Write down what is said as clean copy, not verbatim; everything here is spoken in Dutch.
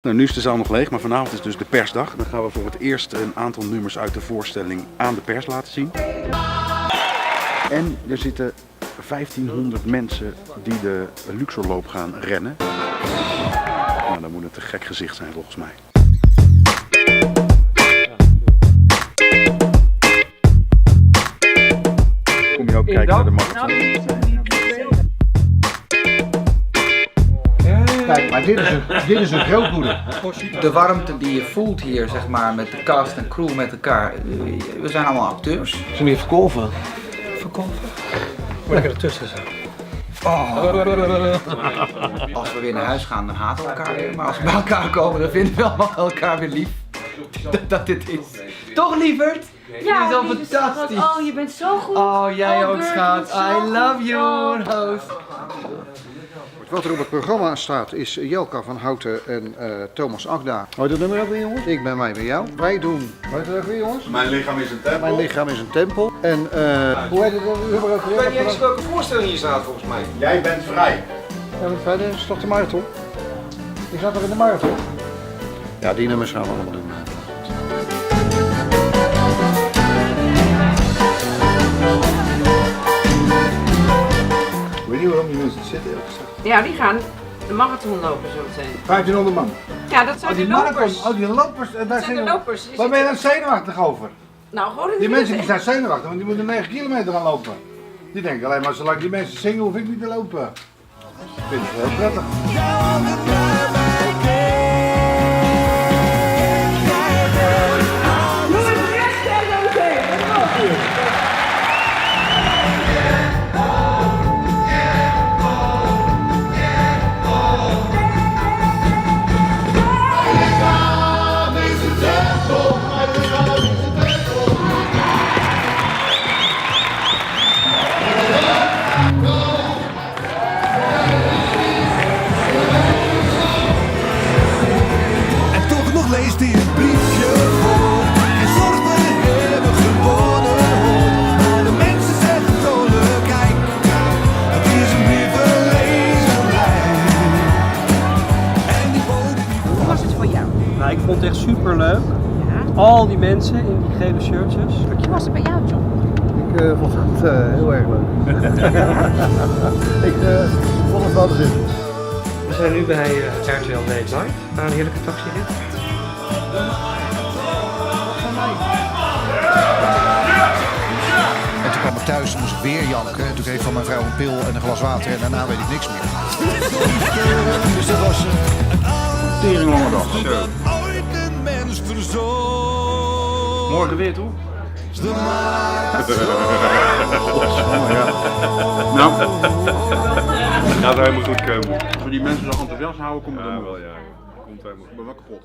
Nou, nu is de zaal nog leeg, maar vanavond is dus de persdag. Dan gaan we voor het eerst een aantal nummers uit de voorstelling aan de pers laten zien. En er zitten 1500 mensen die de Luxorloop gaan rennen. Nou, dan moet het een gek gezicht zijn volgens mij. Kom je ook kijken naar de marathon? Kijk, maar dit is een grootmoeder. De warmte die je voelt hier, zeg maar, met de cast en crew met elkaar. We zijn allemaal acteurs. Ze meer verkolven. Verkolven. Moet ik ertussen zijn? Als we weer naar huis gaan, dan haten we elkaar weer. Maar als we bij elkaar komen, dan vinden we allemaal elkaar weer lief. Dat dit is. Toch, lieverd? Ja, dit is al fantastisch. Oh, je bent zo goed. Oh, jij ook, Bert, schat. je bent zo I love goed. you, Roos. Wat er op het programma staat is Jelka van Houten en Thomas Agda. Hoor je dat nummer ook weer, jongens? Ik ben mij bij jou. Wij doen, hoor je dat ook weer, jongens? Mijn lichaam is een tempel. Mijn lichaam is een tempel. En hoe heet het nummer ook weer? Ik weet niet eens welke voorstelling hier staat volgens mij. Jij bent vrij. Ja, dat is toch de marathon? Je zat toch in de marathon? Ja, die nummers gaan we allemaal doen. Weet je waarom die mensen zitten? Ja, die gaan de marathon lopen zo meteen. 1500 man. Ja, dat zijn de lopers. Die lopers. Dat zijn de lopers. Waar ben je dan zenuwachtig over? Nou, gewoon in Die de mensen die zijn zenuwachtig, want die moeten 9 kilometer gaan lopen. Die denken alleen maar, zolang die mensen zingen, hoef ik niet te lopen. Ik vind het heel prettig. Leest hij het briefje voor en zorgt we hebben gewonnen. Maar de mensen zeggen vrolijk, kijk, het is een weer verlezen lijn. En die bode die... Hoe was het voor jou? Nou, ik vond het echt super leuk. Ja. Al die mensen in die gele shirtjes. Hoe was het bij jou, John? Ik vond het heel erg leuk. Ik vond het wel zin. We zijn nu bij RTL Late Night. Na een heerlijke taxirit. En toen kwam ik thuis en moest ik weer janken. En toen kreeg ik van mijn vrouw een pil en een glas water en daarna weet ik niks meer. Dus dat was Teringlange dag. Zo. ooit een mens verzon. Morgen weer toe? De maat. Nou, dat gaat helemaal goed komen. Als we die mensen zo enthousiast houden, komt het dan wel. Ja, komt helemaal. Ik ben wel kapot.